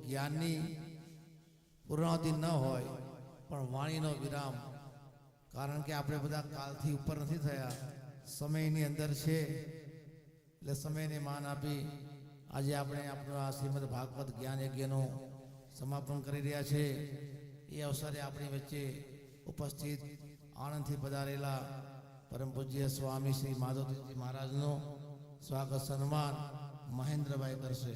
જ્ઞાનની પૂર્ણાવતિ ન હોય પણ વાણીનો વિરામ, કારણ કે આપણે બધા કાલથી ઉપર નથી થયા, સમયની અંદર છે, એટલે સમયને માન આપી આજે આપણે આપણું આ શ્રીમદ ભાગવત જ્ઞાન યજ્ઞનું સમાપન કરી રહ્યા છે. એ અવસરે આપણી વચ્ચે ઉપસ્થિત આણંદથી પધારેલા પરમ પૂજ્ય સ્વામી શ્રી માધવજી મહારાજનું સ્વાગત સન્માન મહેન્દ્રભાઈ કરશે.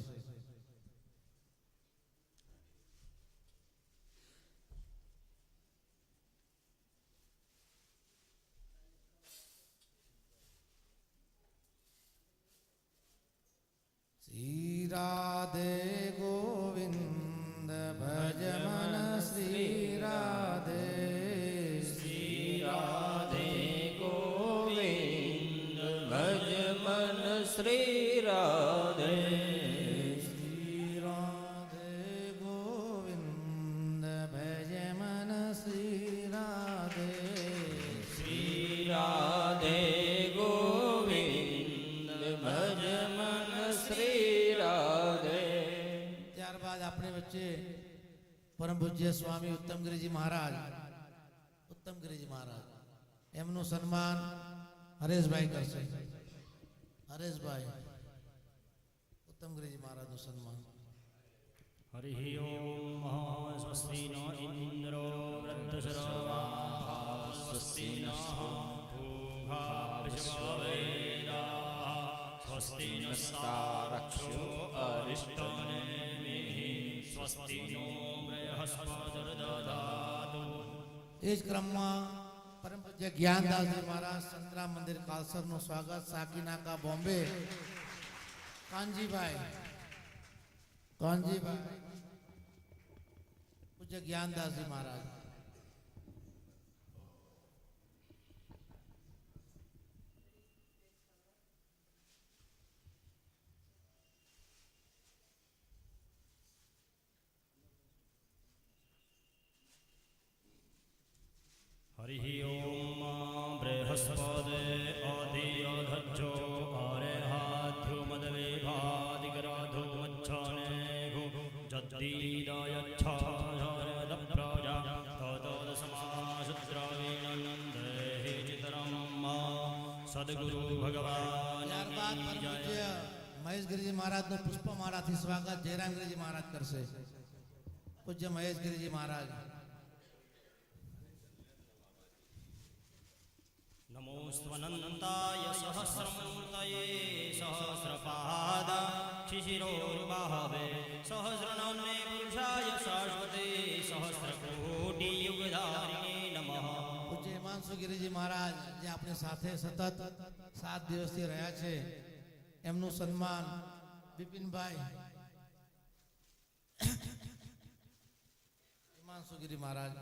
શ્રી રાધે ગોવિંદ ભજ મન શ્રી રાધે, શ્રી રાધે ગોવિંદ ભજ મન શ્રી રાધે, શ્રી રાધે ગોવિંદ ભજ મન શ્રી રાધે, શ્રી રાધે ગોવિંદ ભજ મન શ્રી રાધે. ત્યારબાદ આપણી વચ્ચે પરમ પૂજ્ય સ્વામી ઉત્તમગીરીજી મહારાજ, ઉત્તમગીરીજી મહારાજ, એમનું સન્માન હરેશભાઈ કરશે. હરેશભાઈ, ઉત્તમગીરીજી મહારાજનું સન્માન. હરિ ઓમ સ્વસ્તિ નો ઇન્દ્રો વૃદ્ધશર્વા સ્વસ્તિ નૂષા વિશ્વવેદા સ્વસ્તિ નસ્તારક્ષો અરિષ્ટનેમિ સ્વસ્તિ નો બૃહસ્પતિર્દધાતુ. એ જ ક્રમમાં પરમ પૂજ્ય જ્ઞાનદાસજી મહારાજ સંતરામ મંદિર કાલસરનું સ્વાગત સાકીનાકા બોમ્બે કાનજીભાઈ, કાનજીભાઈ પૂજ્ય જ્ઞાનદાસજી મહારાજ. હરિ ઓમ બૃહસ્પતે આદિઅધજો અરેહાધ્યો મદવિભાદિગ્રાધો મચ્છને જદ્દીદાયચ્છારદ પ્રજા તતોદ સમાશુદ્રવીણંદે ચિતરમ સદગુરુ ભગવાન. ત્યારબાદ પરમ પૂજ્ય મહેશગીરીજી મહારાજનું પુષ્પમાળાથી સ્વાગત જયરામગીરીજી મહારાજ કરશે. પૂજ્ય મહેશગીરીજી મહારાજ. નમોસ્ત્વનંતાય સહસ્રમૂર્તયે સહસ્રપાદાક્ષિશિરોર્બાહવે સહસ્રનામ્ને પુરુષાય શાશ્વતે સહસ્રકોટિયુગધારિણે નમઃ. પૂજ્ય હિમાંશુગીરીજી મહારાજ જે આપણી સાથે સતત 7 દિવસથી રહ્યા છે, એમનું સન્માન બિપિનભાઈ હિમાંશુગીરી મહારાજ.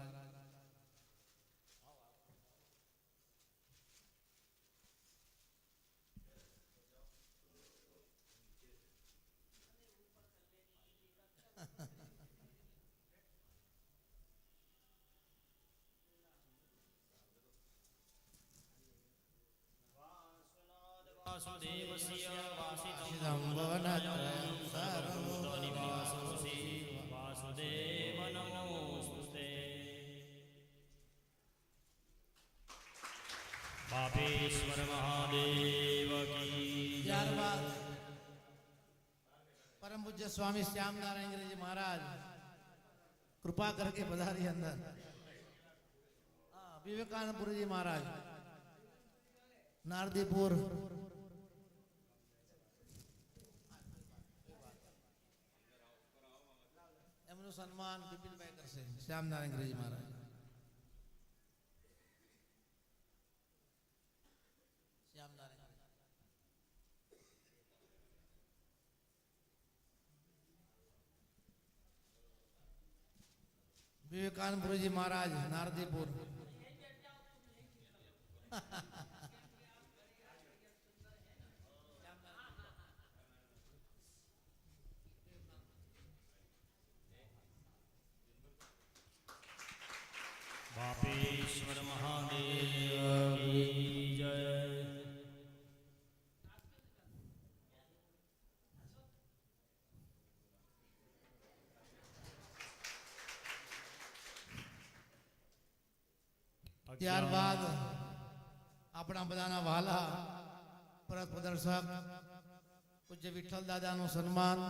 વાસુદેવસ્ય શિરં વનત્રયં સર્વભૂતનિવાસોऽસि વાસુદેવ નમોસ્તુતે. બાપેશ્વર મહાદેવ કી. ત્યારબાદ परम पूज्य स्वामी श्याम नारायण गिरी महाराज कृपा करके पधारी अंदर. विवेकानंदपुर जी महाराज नारदीपुर. એમનું સન્માન બિપિનભાઈ કરશે. શ્યામ નારાયણ गिरी महाराज. શ્યામ નારાયણ विवेकानंद जी महाराज नारदीपुर. બાપેશ્વર મહાદેવ કી જય. ત્યારબાદ આપણા બધાના વહાલા પરત પ્રદર્શક પૂજ્ય વિઠ્ઠલ દાદાનું સન્માન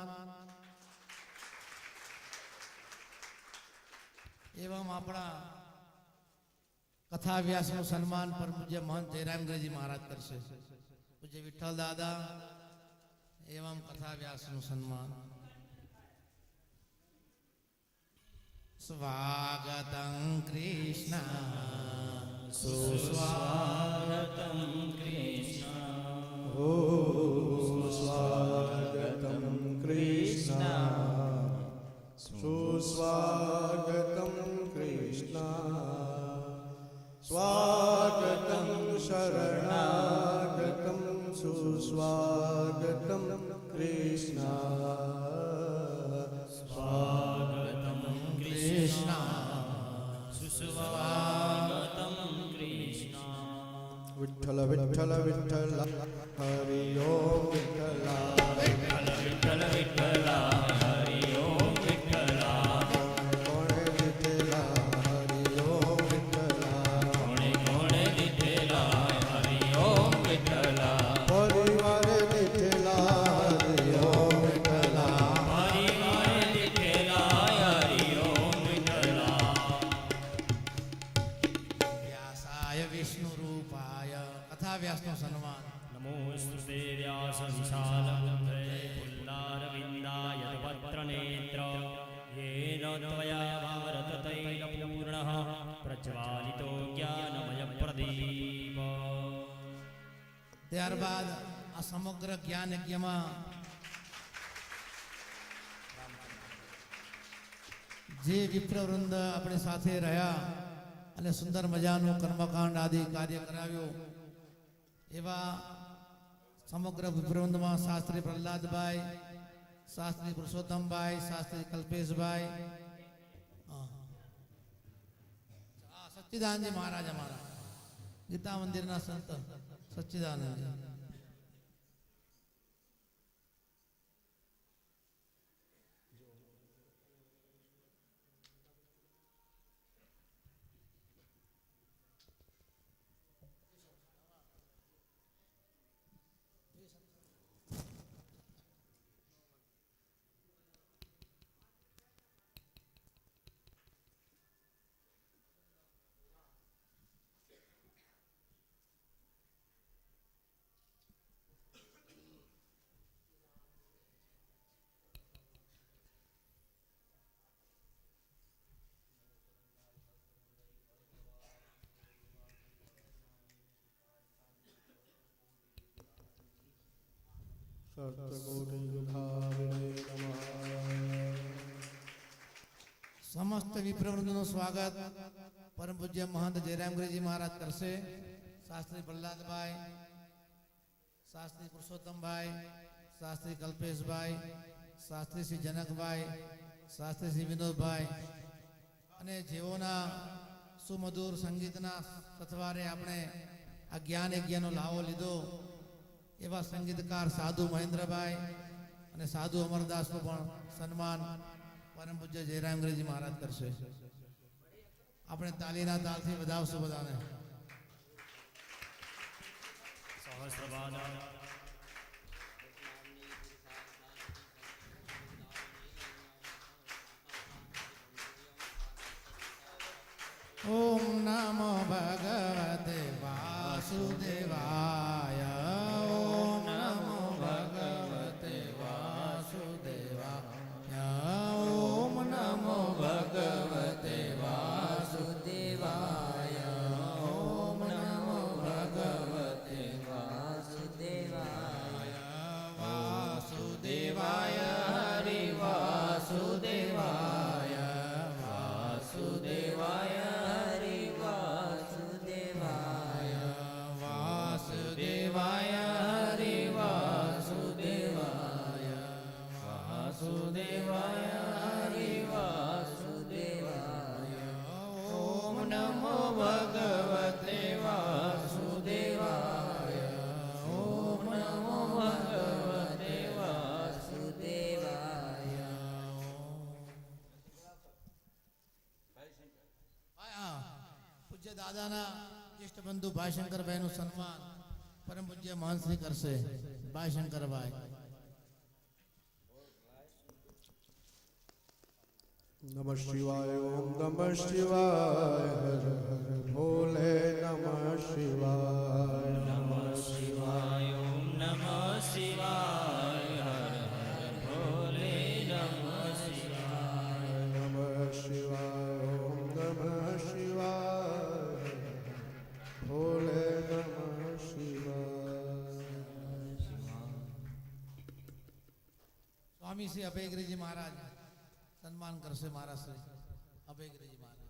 એવમ આપણા કથા વ્યાસનું સન્માન પર પૂજ્ય મહંત જયરામગીરીજી મહારાજ કરશે. પૂજ્ય વિઠ્ઠલ દાદા એવમ કથા વ્યાસનું સન્માન. સ્વાગતં કૃષ્ણ સુસ્વાગતમ કૃષ્ણ સ્વાગતમ કૃષ્ણ સુસ્વાગતમ કૃષ્ણ સ્વાગતમ શરણાગતમ સુસ્વાગતમ કૃષ્ણ સ્વાગતમ કૃષ્ણ સુસ્વાગતમ કૃષ્ણ. વિઠ્ઠલ વિઠ્ઠલ વિઠ્ઠલ હરિ ઓમ વિઠ્ઠલા વિઠ્ઠલ વિઠ્ઠલ વિઠ્ઠલા હરિ ઓમ વિઠ્ઠલા. કોણે દીધેલા હરિ ઓમ વિઠ્ઠલા કોણે કોણે દીધેલા હરિ ઓમ વિઠ્ઠલા. પરિવારે દીધેલા હરિ ઓમ વિઠ્ઠલા પરિવારે દીધેલા હરિ ઓમ વિઠ્ઠલા. વ્યાસાય વિષ્ણુ રૂપાય કથા વ્યાસનું સન્માન. નમોસ્તુતે વ્યાસ વિશાલ બુદ્ધે પુલ્લારવિંદાય વક્ત્રનેત્ર યેન ત્વયા ભારત તૈલપૂર્ણઃ પ્રજ્વાલિતો જ્ઞાનમય પ્રદીપ. ત્યારબાદ આ સમગ્ર જ્ઞાન યજ્ઞમાં જે વિપ્રવૃંદ આપણી સાથે રહ્યા અને સુંદર મજાનું કર્મકાંડ આદિ કાર્ય કરાવ્યું એવા સમગ્ર વિપ્રવૃંદમાં શાસ્ત્રી પ્રહલાદભાઈ, શાસ્ત્રી પુરુષોત્તમભાઈ, શાસ્ત્રી કલ્પેશભાઈ, સચ્ચિદાનંદજી મહારાજ અમારા ગીતા મંદિરના સંત સચ્ચિદાનંદજી. સમસ્ત વિપ્રવૃંદનું સ્વાગત પરમ પૂજ્ય મહંત જયરામગીરીજી મહારાજ કરશે. શાસ્ત્રી પ્રહલાદભાઈ, શાસ્ત્રી પુરુષોત્તમભાઈ, શાસ્ત્રી કલ્પેશભાઈ, શાસ્ત્રી શ્રી જનકભાઈ, શાસ્ત્રી શ્રી વિનોદભાઈ અને જેઓના સુમધુર સંગીતના સથવારે આપણે આ જ્ઞાન યજ્ઞનો લાવો લીધો એવા સંગીતકાર સાધુ મહેન્દ્રભાઈ અને સાધુ અમરદાસનું પણ સન્માન પરમ પૂજ્ય જયરામગીરીજી મહારાજ કરશે. આપણે તાલીના તાલથી વધાવશું બધાને. સહસ્રપાદ ઓમ નમો ભગવતે વાસુદેવાય. ઓમ નમો ભગવતે વાસુદેવાય. ઓમ નમો ભગવતે વાસુદેવાય. ઓમ નમો ભગવતે વાસુદેવાય. વાસુદેવાય હરિ વાસુદેવાય. વાસુદેવાય હરિ વાસુદેવાય. વાસુદેવાય પૂજ્ય દાદાના જ્યેષ્ઠ બંધુ ભાઈશંકરભાઈનું સન્માન પરમ પૂજ્ય મહંતશ્રી કરશે. ભાઈશંકરભાઈ. નમઃ શિવાય ઓમ નમઃ શિવાય હર હર ભોલે નમઃ શિવાય નમઃ શિવાય ઓમ નમઃ શિવાય હર હર ભોલે નમઃ શિવાય નમઃ શિવાય ઓમ નમઃ શિવાય ભોલે નમઃ શિવાય. સ્વામી શ્રી અભયગીરીજી મહારાજ સન્માન કરશે. મહારાજ શ્રી અભયગીરીજી મહારાજ.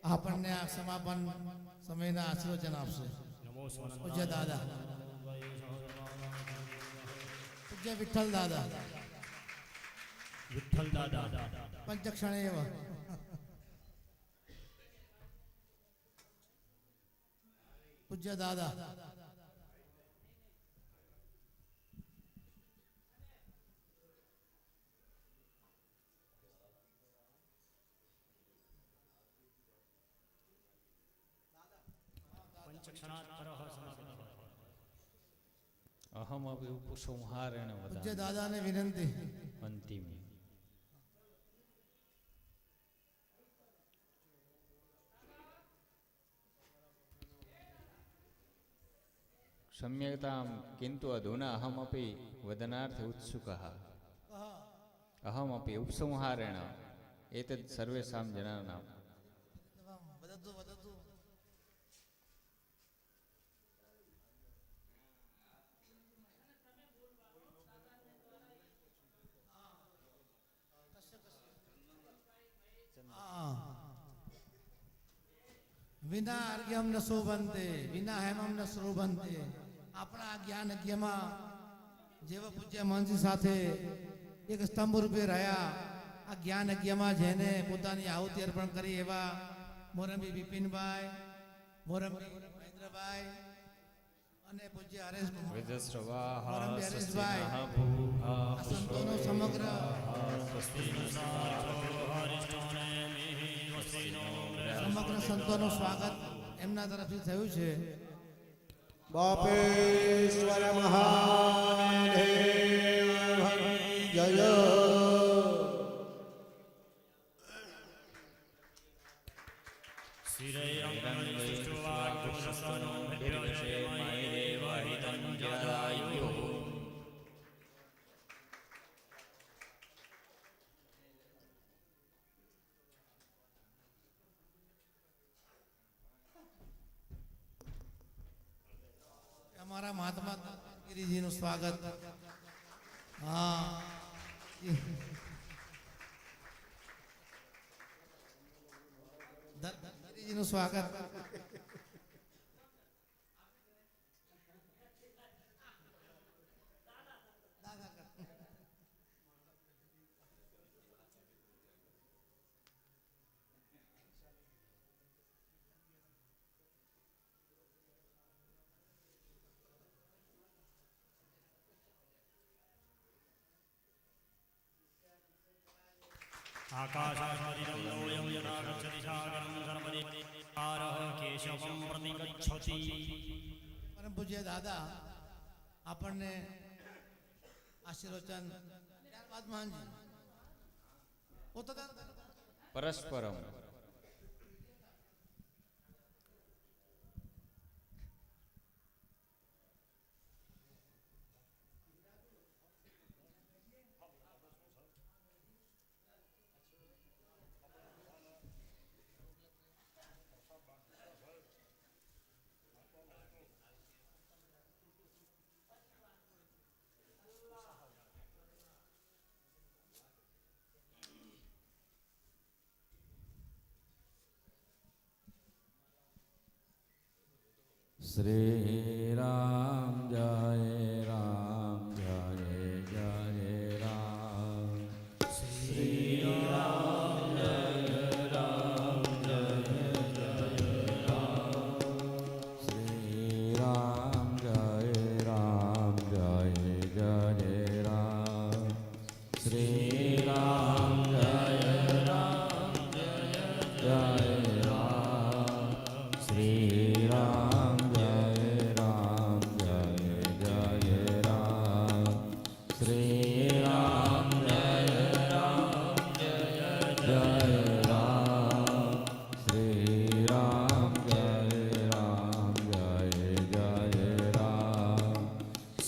આપણને આ સમાપન સમયના આશીર્વચન આપશે નમો પૂજ્ય દાદા, પૂજ્ય વિઠ્ઠલ દાદા, વિઠ્ઠલ દાદા પંચક્ષણે એવ પૂજ્ય દાદા, પંચક્ષણાત્ પરઃ સમાપિતઃ. અહમપि ઉપસંહારેણ પૂજ્ય વદામિ દાદાને વિનંતી. અંતિમે. सम्यक्तां किन्तु अधुना अहमपि वदनार्थे उत्सुकः. अहमपि उपसंहारेण एतत् सर्वेषां जनानां વદતુ વદતુ. વિના અર્ઘ્યમ ન શોભંતે વિના હેમમ ન શોભંતે. આપણા જ્ઞાન યજ્ઞમાં જેવા પૂજ્ય મહંતજી સાથે એક સ્તંભ રૂપે રહ્યા, આ જ્ઞાન યજ્ઞમાં જેને પોતાની આહુતિ અર્પણ કરી એવા મોરંબી બિપિનભાઈ, મોરંબી મહેન્દ્રભાઈ અને પૂજ્ય હરેશભાઈ, વિજસ્રવાહ મોરંબી સ્વસ્તિનઃ હરેશભાઈ, ભૂઃ આ સંતોનો સમગ્ર સમગ્ર સંતોનું સ્વાગત એમના તરફથી થયું છે. બાપેશ્વર મહાદેવ જય. અમારા મહાત્મા ગિરિજીનું સ્વાગત. હા, ગિરિજીનું સ્વાગત. आकाशादिदं यदा गच्छति सागरं सर्वदिकारः केशवं प्रति गच्छति. પરમ પૂજ્ય દાદા આપણને આશીર્વચન. ત્યારબાદ મહાનજી પોતાના પરસ્પરમ. श्री राम जय राम जय जय राम.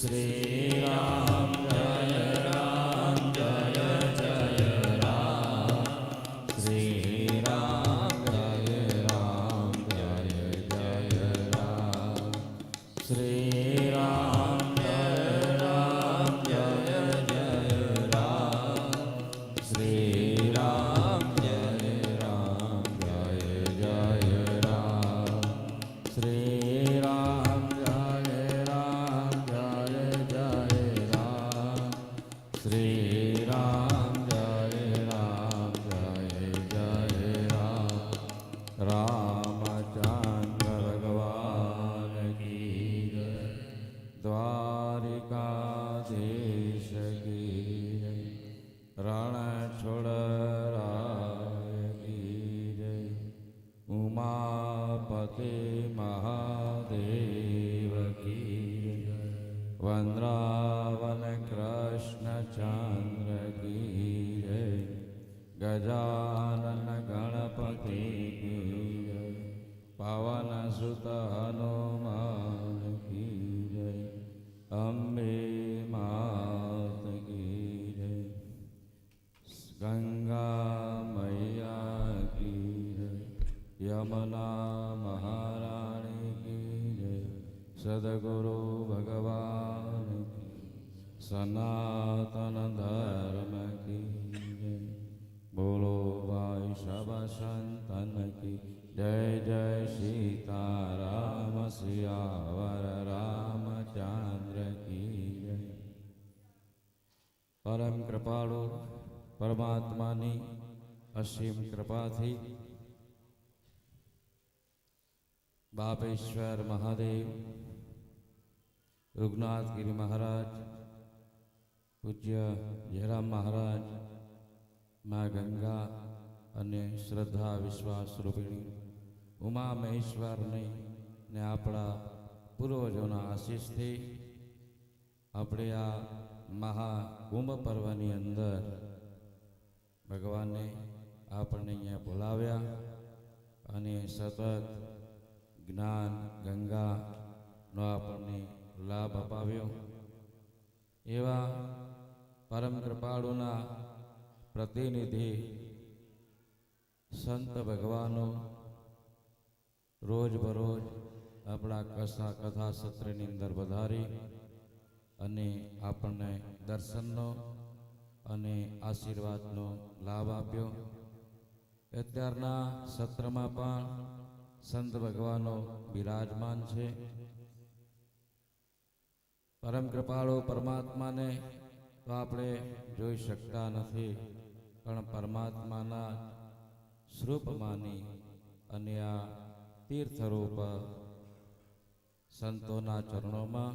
શ્રી રામ જય રામ જય જય રામ શ્રી રામ જય રામ જય જય રામ શ્રી રામ જય રામ જય જય રામ શ્રી રામ જય રામ જય જય રામ શ્રી રામ જય રામ જય જય રામ શ્રી રામ જય રામ જય જય રામ રામચંદ્ર ભગવાન કી જય દ્વારિકાધીશ કી જય રણછોડરાય કી જય ઉમાપતિ મહાદેવ કી જય વંદ્રાવન કૃષ્ણચંદ્ર કી જય ગજાનન ગણપતિ કી જય પવન સુત હનુમાન કી જય અંબે માત કી જય ગંગા મૈયા કી જય યમુના મહારાણી કી જય સદગુરુ ભગવાન કી સનાતન ધર્મ કી જય બોલો ભાઈ સબ સંતન કી જય જય સીતારામ સિયાવર રામચંદ્ર કી જય પરમ કૃપાળુ પરમાત્માની અસીમ કૃપાથી બાપેશ્વર મહાદેવ રઘુનાથગીરી મહારાજ પૂજ્ય જયરામ મહારાજ મા ગંગા અને શ્રદ્ધા વિશ્વાસ રૂપિણી ઉમા મહેશ્વરની ને આપણા પૂર્વજોના આશીષથી આપણે આ મહાકુંભ પર્વની અંદર ભગવાને આપણને અહીંયા બોલાવ્યા અને સતત જ્ઞાન ગંગાનો આપણને લાભ અપાવ્યો એવા પરમ કૃપાળુના પ્રતિનિધિ સંત ભગવાનો રોજબરોજ આપણા કથા સત્રની અંદર વધારી અને આપણને દર્શનનો અને આશીર્વાદનો લાભ આપ્યો. અત્યારના સત્રમાં પણ સંત ભગવાનો બિરાજમાન છે. પરમ કૃપાળુ પરમાત્માને તો આપણે જોઈ શકતા નથી, પણ પરમાત્માના સ્વરૂપમાની અને આ તીર્થરૂપ સંતોના ચરણોમાં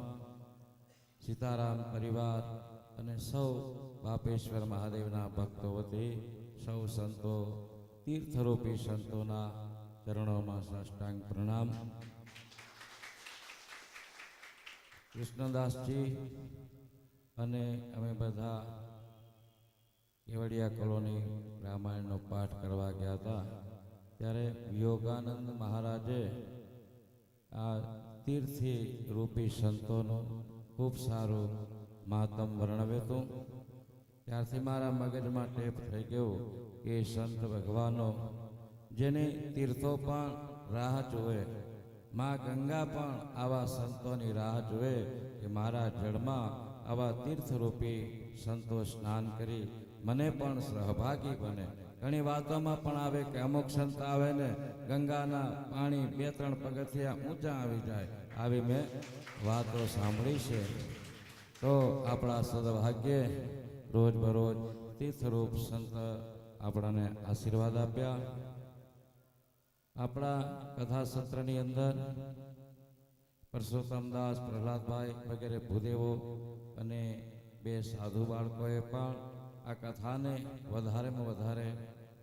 સીતારામ પરિવાર અને સૌ બાપેશ્વર મહાદેવના ભક્તો વતી સૌ સંતો તીર્થરૂપી સંતોના ચરણોમાં સાષ્ટાંગ પ્રણામ. કૃષ્ણદાસજી અને અમે બધા કેવડિયા કોલોની રામાયણનો પાઠ કરવા ગયા હતા, ત્યારે યોગાનંદ મહારાજે આ તીર્થી રૂપી સંતોનું ખૂબ સારું મહાત્મ વર્ણવ્યું હતું. ત્યારથી મારા મગજમાં ટેપ થઈ ગયું કે સંત ભગવાનો જેને તીર્થો પણ રાહ જોવે, મા ગંગા પણ આવા સંતોની રાહ જોવે કે મારા જળમાં આવા તીર્થરૂપી સંતો સ્નાન કરી મને પણ સહભાગી બને. ઘણી વાતોમાં પણ આવે કે અમુક સંત આવે ને ગંગાના પાણી 2-3 પગથિયા ઊંચા આવી જાય, આવી મેં વાતો સાંભળી છે. તો આપણા સદભાગ્યે રોજબરોજ તીર્થરૂપ સંત આપણને આશીર્વાદ આપ્યા. આપણા કથા સત્રની અંદર પરસોત્તમદાસ, પ્રહલાદભાઈ વગેરે ભૂદેવો અને 2 સાધુ બાળકોએ પણ આ કથાને વધારેમાં વધારે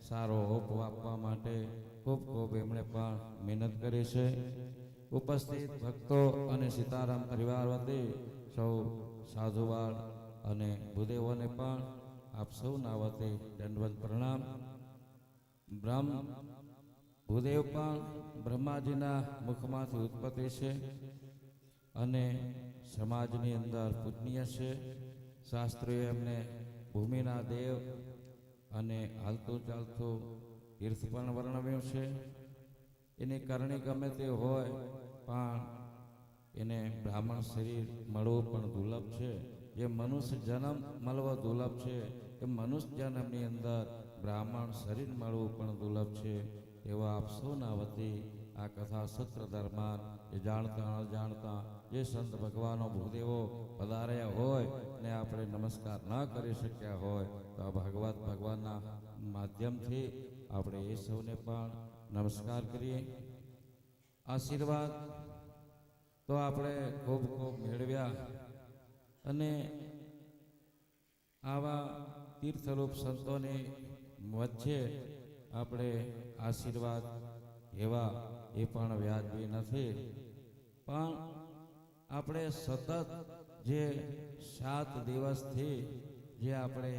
સારો હોપ આપવા માટે ખૂબ ખૂબ એમણે પણ મહેનત કરી છે. ઉપસ્થિત ભક્તો અને સીતારામ પરિવાર વતી સૌ સાધુવાળ અને ભૂદેવોને પણ આપ સૌના વતી દંડવત પ્રણામ. ભૂદેવ પણ બ્રહ્માજીના મુખમાંથી ઉત્પત્તિ છે અને સમાજની અંદર પૂજનીય છે. શાસ્ત્રીએ એમને ભૂમિના દેવ અને હાલતું ચાલતું તીર્થ પણ વર્ણવ્યું છે. એની કરણી ગમે તે હોય પણ એને બ્રાહ્મણ શરીર મળવું પણ દુર્લભ છે. જે મનુષ્ય જન્મ મળવો દુર્લભ છે એ મનુષ્ય જન્મની અંદર બ્રાહ્મણ શરીર મળવું પણ દુર્લભ છે. એવા આપ સૌના વતી આ કથા સત્ર દરમિયાન એ જાણતા અજાણતા જે સંત ભગવાનો ભૂદેવો પધાર્યા હોય ને આપણે નમસ્કાર ન કરી શક્યા હોય તો આ ભાગવત ભગવાનના માધ્યમથી આપણે એ સૌને પણ નમસ્કાર કરીએ. આશીર્વાદ તો આપણે ખૂબ ખૂબ મેળવ્યા અને આવા તીર્થરૂપ સંતોની વચ્ચે આપણે આશીર્વાદ એવા એ પણ વ્યાજબી નથી. પણ આપણે સતત જે 7 દિવસથી જે આપણે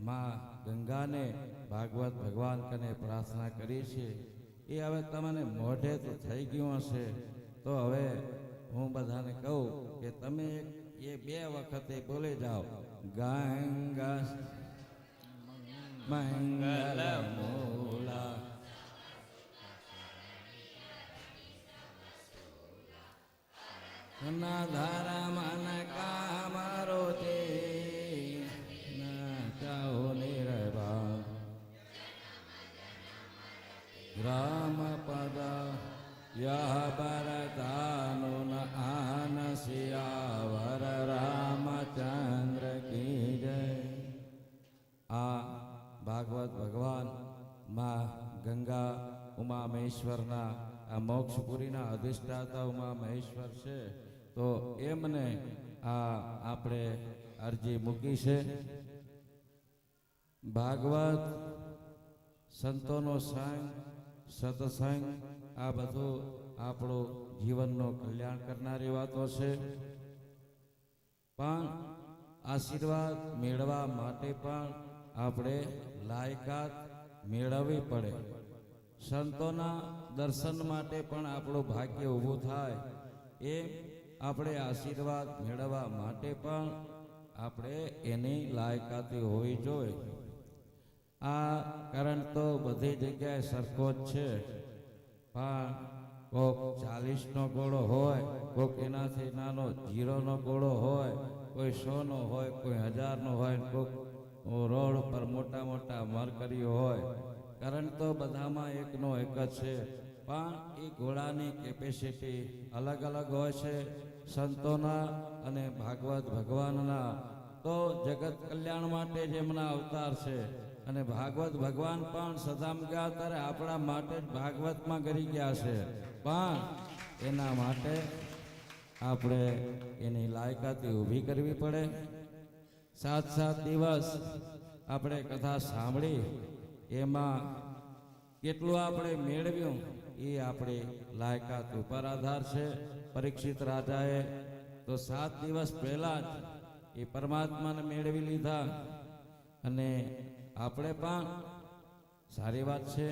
માં ગંગાને ભાગવત ભગવાન કને પ્રાર્થના કરી છે એ હવે તમને મોઢે તો થઈ ગયું હશે. તો હવે હું બધાને કહું કે તમે એ 2 વખતે બોલી જાઓ, ગંગા મંગલ મૂલા ધારા મન કામરો તે ચાહો નિર્વાણ રામ પદ યહ ભરતાનો ન આન સિયાવર રામચંદ્ર કી જય. આ ભાગવત ભગવાન માં ગંગા ઉમા મહેશ્વરના આ મોક્ષપુરીના અધિષ્ઠાતા ઉમા મહેશ્વર છે. તો એમને આ આપણે અરજી મૂકી છે. ભાગવત સંતોનો સંગ સત્સંગ આ બધું આપણું જીવનનું કલ્યાણ કરનારી વાતો છે. પણ આશીર્વાદ મેળવવા માટે પણ આપણે લાયકાત મેળવવી પડે. સંતોના દર્શન માટે પણ આપણું ભાગ્ય ઊભું થાય એમ આપણે આશીર્વાદ મેળવવા માટે પણ આપણે એની લાયકાતી હોવી જોઈએ. આ કારણ તો બધી જગ્યાએ સરખો જ છે. પણ કોક 40નો ઘોડો હોય, કોક એનાથી નાનો 0નો ઘોડો હોય, કોઈ 100નો હોય, કોઈ 1000નો હોય, કોક રોડ પર મોટા મોટા મરકરીઓ હોય. કારણ તો બધામાં એકનો એક જ છે. પણ એ ઘોડાની કેપેસિટી અલગ અલગ હોય છે. સંતોના અને ભાગવત ભગવાનના તો જગત કલ્યાણ માટે જ એમના અવતાર છે. અને ભાગવત ભગવાન પણ સદામ ગયા ત્યારે આપણા માટે જ ભાગવતમાં કરી ગયા છે. પણ એના માટે આપણે એની લાયકાતી ઊભી કરવી પડે. 7 દિવસ આપણે કથા સાંભળી એમાં કેટલું આપણે મેળવ્યું એ આપણી લાયકાત ઉપર આધાર છે. પરીક્ષિત રાજાએ તો 7 દિવસ પહેલા જ એ પરમાત્માને મેળવી લીધા. અને આપણે પણ સારી વાત છે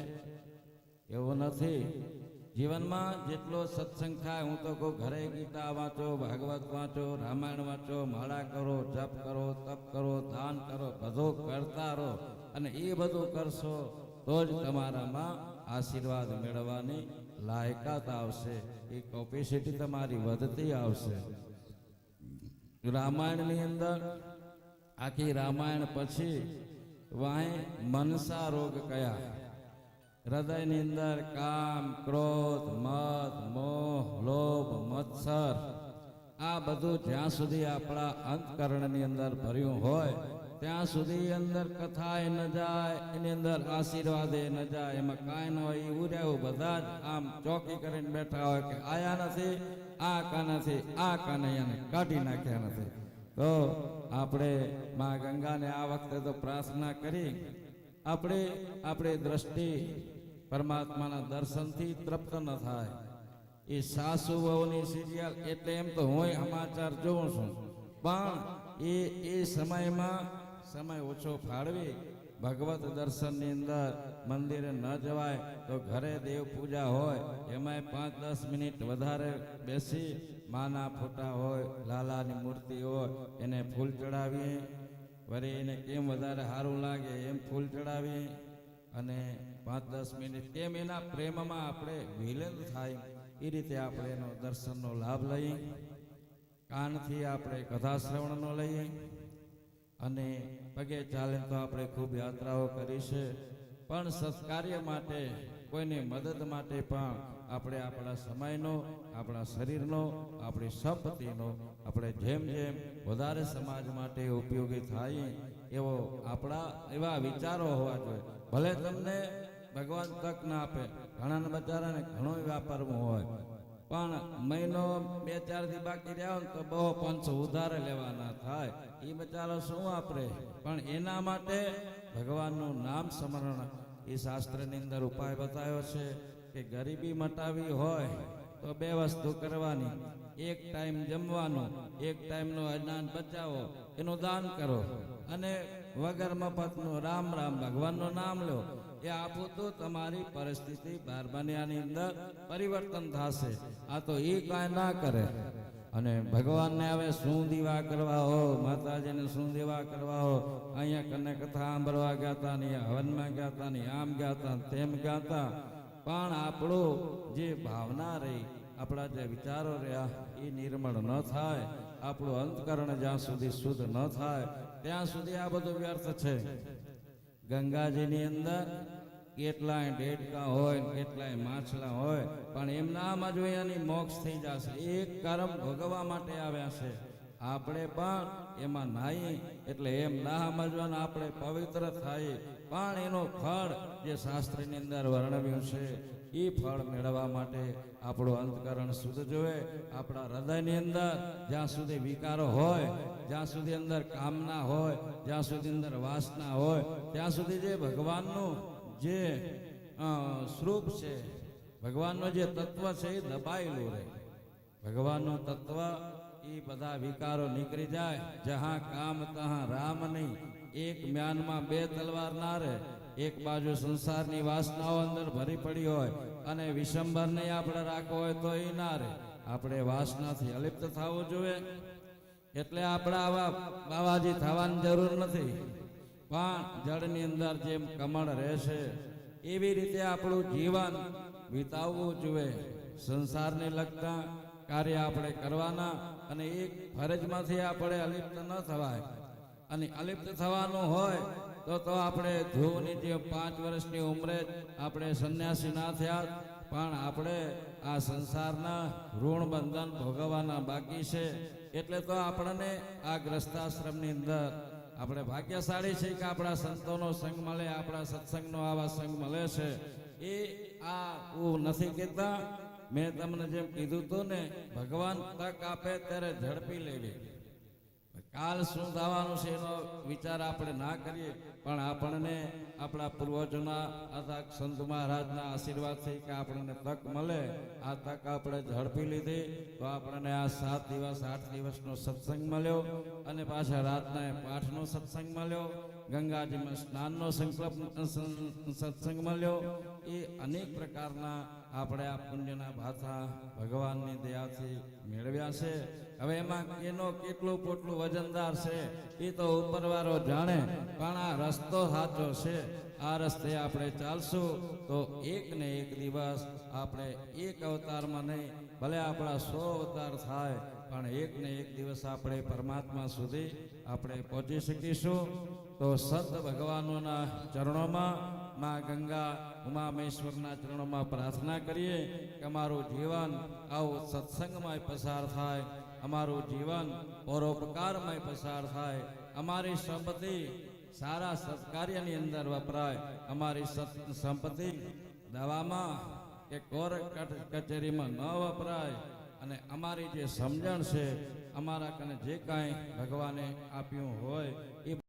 એવું નથી. જીવનમાં જેટલો સત્સંગ થાય, હું તો કહું ઘરે ગીતા વાંચો, ભાગવત વાંચો, રામાયણ વાંચો, માળા કરો, જપ કરો, તપ કરો, દાન કરો, બધું કરતા રહો. અને એ બધું કરશો તો જ તમારામાં આશીર્વાદ મેળવવાની લાયકાત આવશે. એ કેપેસિટી તમારી વધતી આવશે. રામાયણની અંદર આખી રામાયણ પછી વાંહે મનસા રોગ કયા, હૃદયની અંદર કામ, ક્રોધ, મદ, મોહ, લોભ, મત્સર આ બધું જ્યાં સુધી આપણા અંતકરણની અંદર ભર્યું હોય ત્યાં સુધી અંદર કથા ન જાય, એની અંદર આશીર્વાદ ન જાય. એમાં કાંઈ ન હોય એ ઉર્યાઓ બધા જ આમ ચોકી કરીને બેઠા હોય કે આયા નથી, આ કા નથી, આ કા નહીં, અને કાઢી નાખ્યા નથી. તો આપણે મા ગંગાને આ વખતે તો પ્રાર્થના કરી આપણે દ્રષ્ટિ પરમાત્માના દર્શનથી તૃપ્ત ન થાય. એ સાસુ વહુની સિરિયલ એટલે એમ તો હું સમાચાર જોઉં છું, પણ એ સમયમાં સમય ઓછો ફાળવી ભગવત દર્શનની અંદર મંદિરે ન જવાય તો ઘરે દેવ પૂજા હોય એમાંય 5-10 મિનિટ વધારે બેસી માના ફોટા હોય, લાલાની મૂર્તિ હોય, એને ફૂલ ચડાવીએ. વળી એને કેમ વધારે સારું લાગે એમ ફૂલ ચડાવીએ. અને 5-10 મિનિટ કેમ એના પ્રેમમાં આપણે વિલીન થાય એ રીતે આપણે એનો દર્શનનો લાભ લઈએ. કાનથી આપણે કથા શ્રવણનો લઈએ. અને પગે ચાલે તો આપણે ખૂબ યાત્રાઓ કરી છે, પણ સત્કાર્ય માટે, કોઈની મદદ માટે પણ આપણે આપણા સમયનો, આપણા શરીરનો, આપણી સંપત્તિનો આપણે જેમ જેમ વધારે સમાજ માટે ઉપયોગી થાય એવો આપણા એવા વિચારો હોવા જોઈએ. ભલે તમને ભગવાન તક ના આપે, ઘણાને બચારાને ઘણો વાપરવું હોય, પણ મહિનો 2-4 દી બાકી રહ્યા હોય તો બહુ 500 ઉધારે લેવાના થાય. એ બચારો શું વાપરે? પણ એના માટે ભગવાનનું નામ સ્મરણ એ શાસ્ત્રની અંદર ઉપાય બતાવ્યો છે કે ગરીબી મટાવી હોય તો 2 વસ્તુ કરવાની. એક ટાઈમ જમવાનું, એક ટાઈમનું અન્ન બચાવો, એનું દાન કરો. અને વગર મફતનું રામ રામ ભગવાનનું નામ લો. એ આપો તો તમારી પરિસ્થિતિ 12 મહિનાની અંદર પરિવર્તન થશે. આ તો એ કાંઈ ના કરે. અને ભગવાનને હવે શું દીવા કરવા હો, માતાજીને શું દીવા કરવા હો, અહીંયા કને કથા સાંભળવા ગયા હતા ને, હવનમાં ગયા હતા ને, આમ ગયા હતા તેમ ગયા હતા. પણ આપણું જે ભાવના રહી, આપણા જે વિચારો રહ્યા એ નિર્મળ ન થાય, આપણું અંતકરણ જ્યાં સુધી શુદ્ધ ન થાય ત્યાં સુધી આ બધું વ્યર્થ છે. ગંગાજીની અંદર કેટલાય ડેડકા હોય, કેટલાય માછલા હોય, પણ એમના આમ જ એની મોક્ષ થઈ જશે. એક કર્મ ભોગવવા માટે આવ્યા છે. આપણે પણ એમાં નાહી એટલે એમ ના સમજવાનું, આપણે પવિત્ર થાય. પણ એનું ફળ જે શાસ્ત્રની અંદર વર્ણવ્યું છે એ ફળ મેળવવા માટે આપણું અંતકરણ શુદ્ધ જોવે. આપણા હૃદયની અંદર જ્યાં સુધી વિકારો હોય, જ્યાં સુધી અંદર કામના હોય, જ્યાં સુધી અંદર વાસના હોય, ત્યાં સુધી જે ભગવાનનું જે સ્વરૂપ છે, ભગવાનનું જે તત્વ છે એ દબાયેલું રહે. ભગવાનનું તત્વ એ બધા વિકારો નીકળી જાય. જહાં કામ તહાં રામ નહીં. એક મ્યાનમાં 2 તલવાર ના રહે. એક બાજુ સંસારની વાસનાઓ અંદર ભરી પડી હોય અને વિશંબર નહીં આપણે રાખવો હોય તો એ ના રહે. આપણે વાસનાથી અલિપ્ત થવું જોઈએ. એટલે આપણે આવા બાવાજી થવાની જરૂર નથી. પણ જળની અંદર જેમ કમળ રહેશે એવી રીતે આપણું જીવન વિતાવવું જોઈએ. સંસારને લગતા કાર્ય આપણે કરવાના અને એક ફરજમાંથી આપણે અલિપ્ત ન થવાય. અને અલિપ્ત થવાનું હોય તો આપણે ધ્રુવની જે 5 વર્ષની ઉંમરે આપણે સંન્યાસી ના થયા, પણ આપણે આ સંસારના ઋણ બંધન ભોગવવાના બાકી છે. એટલે તો આપણને આ ગ્રસ્તાશ્રમની અંદર આપણે ભાગ્યશાળી છે કે આપણા સંતોનો સંગ મળે, આપણા સત્સંગનો આવા સંગ મળે છે. એ આ હું નથી કહેતા, મેં તમને જેમ કીધું હતું ને, ભગવાન તક આપે ત્યારે ઝડપી લેવી. કાલ શું થવાનું છે એનો વિચાર આપણે ના કરીએ, પણ આપણને આપણા પૂર્વજોના અથવા સંત મહારાજના આશીર્વાદથી કે આપણને તક મળે, આ તક આપણે ઝડપી લીધી તો આપણને આ 7 દિવસ 8 દિવસનો સત્સંગ મળ્યો. અને પાછા રાતના પાઠનો સત્સંગ મળ્યો, ગંગાજીમાં સ્નાનનો સંકલ્પ સત્સંગ મળ્યો. એ અનેક પ્રકારના આપણે આ પુણ્યના ભાથા ભગવાનની દયાથી મેળવ્યા છે. હવે એમાં એનો કેટલું પોટલું વજનદાર છે એ તો ઉપરવાળો જાણે, પણ આ રસ્તો સાચો છે. આ રસ્તે આપણે ચાલશું તો એક ને એક દિવસ આપણે એક અવતારમાં નહીં, ભલે આપણા 100 અવતાર થાય, પણ એક ને એક દિવસ આપણે પરમાત્મા સુધી આપણે પહોંચી શકીશું. તો સંત ભગવાનોના ચરણોમાં, માં ગંગા ઉમામેશ્વરના ચરણોમાં પ્રાર્થના કરીએ કે અમારું જીવન આવું સત્સંગમય પસાર થાય, અમારું જીવન પરોપકારમય પસાર થાય, અમારી સંપત્તિ સારા સત્કાર્યની અંદર વપરાય, અમારી સંપત્તિ દવામાં કે કોર્ટ કચેરીમાં ન વપરાય. અને અમારી જે સમજણ છે, અમારા કને જે કાંઈ ભગવાને આપ્યું હોય એ